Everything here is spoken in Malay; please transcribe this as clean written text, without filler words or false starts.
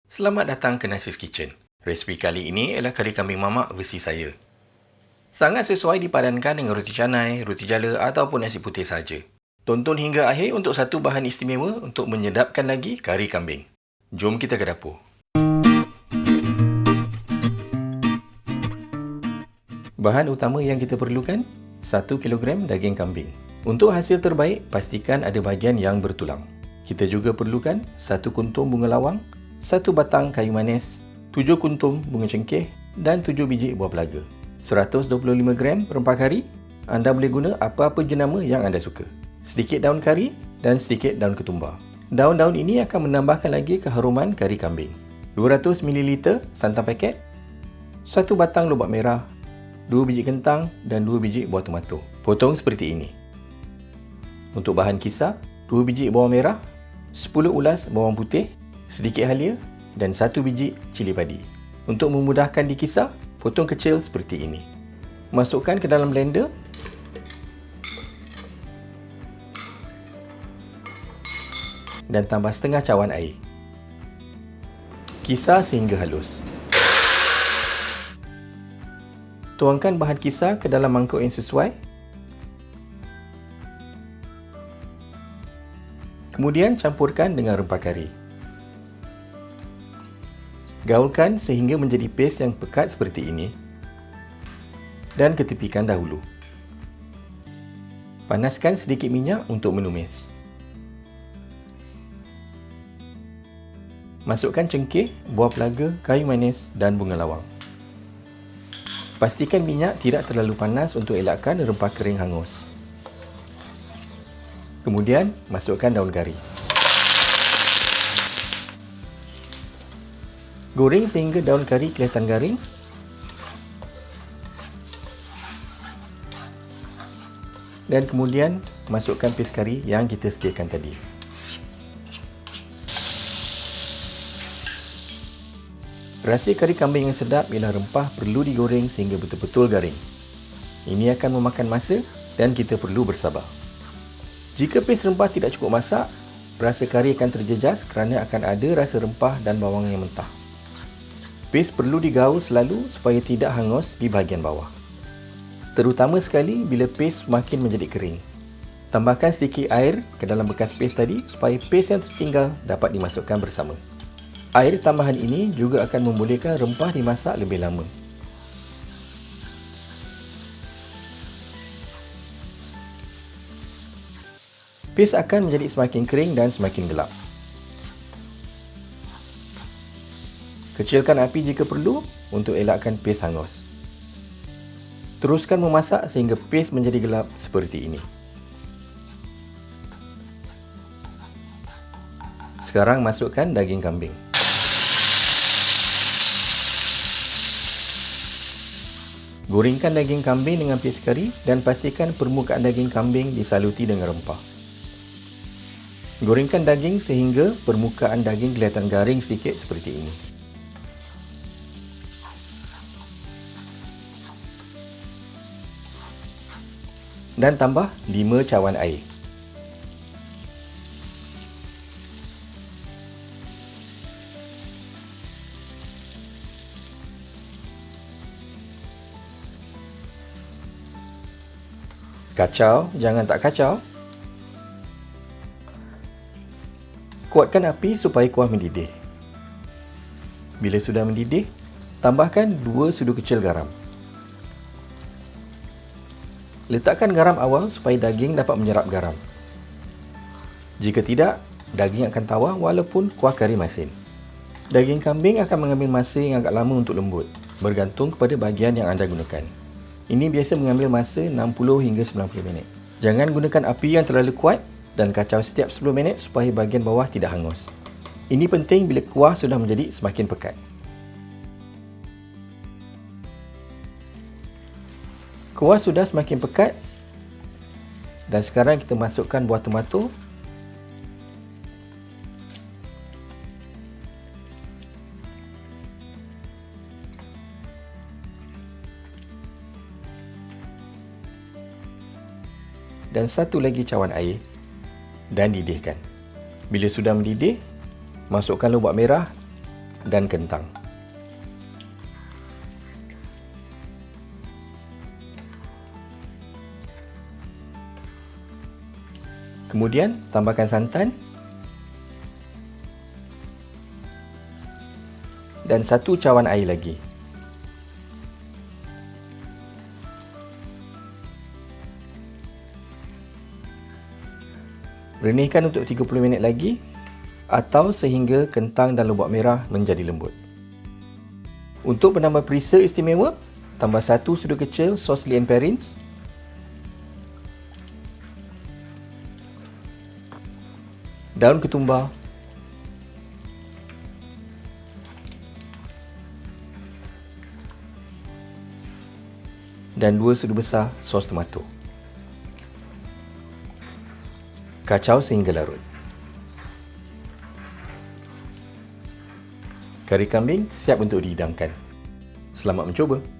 Selamat datang ke Nasi's Kitchen. Resipi kali ini ialah kari kambing mamak versi saya. Sangat sesuai dipadankan dengan roti canai, roti jala ataupun nasi putih saja. Tonton hingga akhir untuk satu bahan istimewa untuk menyedapkan lagi kari kambing. Jom kita ke dapur. Bahan utama yang kita perlukan, 1 kilogram daging kambing. Untuk hasil terbaik, pastikan ada bahagian yang bertulang. Kita juga perlukan 1 kuntum bunga lawang, 1 batang kayu manis, 7 kuntum bunga cengkeh dan 7 biji buah pelaga. 125 gram rempah kari. Anda boleh guna apa-apa jenama yang anda suka. Sedikit daun kari dan sedikit daun ketumbar. Daun-daun ini akan menambahkan lagi keharuman kari kambing. 200 ml santan paket, 1 batang lobak merah, 2 biji kentang dan 2 biji buah tomato. Potong seperti ini. Untuk bahan kisar, 2 biji bawang merah, 10 ulas bawang putih, sedikit halia dan 1 biji cili padi. Untuk memudahkan dikisar, potong kecil seperti ini. Masukkan ke dalam blender. Dan tambah setengah cawan air. Kisar sehingga halus. Tuangkan bahan kisar ke dalam mangkuk yang sesuai. Kemudian campurkan dengan rempah kari. Gaulkan sehingga menjadi paste yang pekat seperti ini. Dan ketepikan dahulu. Panaskan sedikit minyak untuk menumis. Masukkan cengkeh, buah pelaga, kayu manis dan bunga lawang. Pastikan minyak tidak terlalu panas untuk elakkan rempah kering hangus. Kemudian, masukkan daun kari. Goreng sehingga daun kari kelihatan garing. Dan kemudian, masukkan paste kari yang kita sediakan tadi. Rahsia kari kambing yang sedap ialah rempah perlu digoreng sehingga betul-betul garing. Ini akan memakan masa dan kita perlu bersabar. Jika paste rempah tidak cukup masak, rasa kari akan terjejas kerana akan ada rasa rempah dan bawang yang mentah. Paste perlu digaul selalu supaya tidak hangus di bahagian bawah. Terutama sekali bila paste makin menjadi kering. Tambahkan sedikit air ke dalam bekas paste tadi supaya paste yang tertinggal dapat dimasukkan bersama. Air tambahan ini juga akan membolehkan rempah dimasak lebih lama. Paste akan menjadi semakin kering dan semakin gelap. Kecilkan api jika perlu untuk elakkan paste hangus. Teruskan memasak sehingga paste menjadi gelap seperti ini. Sekarang masukkan daging kambing. Gorengkan daging kambing dengan paste kari dan pastikan permukaan daging kambing disaluti dengan rempah. Gorengkan daging sehingga permukaan daging kelihatan garing sedikit seperti ini. Dan tambah 5 cawan air. Kacau, jangan tak kacau. Kuatkan api supaya kuah mendidih. Bila sudah mendidih, tambahkan 2 sudu kecil garam. Letakkan garam awal supaya daging dapat menyerap garam. Jika tidak, daging akan tawar walaupun kuah kari masin. Daging kambing akan mengambil masa yang agak lama untuk lembut, bergantung kepada bahagian yang anda gunakan. Ini biasa mengambil masa 60 hingga 90 minit. Jangan gunakan api yang terlalu kuat dan kacau setiap 10 minit supaya bahagian bawah tidak hangus. Ini penting bila kuah sudah menjadi semakin pekat. Kuah sudah semakin pekat dan sekarang kita masukkan buah tomato. Dan satu lagi cawan air dan didihkan. Bila sudah mendidih, masukkan lobak merah dan kentang. Kemudian, tambahkan santan dan 1 cawan air lagi. Renihkan untuk 30 minit lagi atau sehingga kentang dan lombok merah menjadi lembut. Untuk penambah perisa istimewa, tambah 1 sudu kecil sos Lien Perrins, daun ketumbar, dan 2 sudu besar sos tomato. Kacau sehingga larut. Kari kambing siap untuk dihidangkan. Selamat mencuba!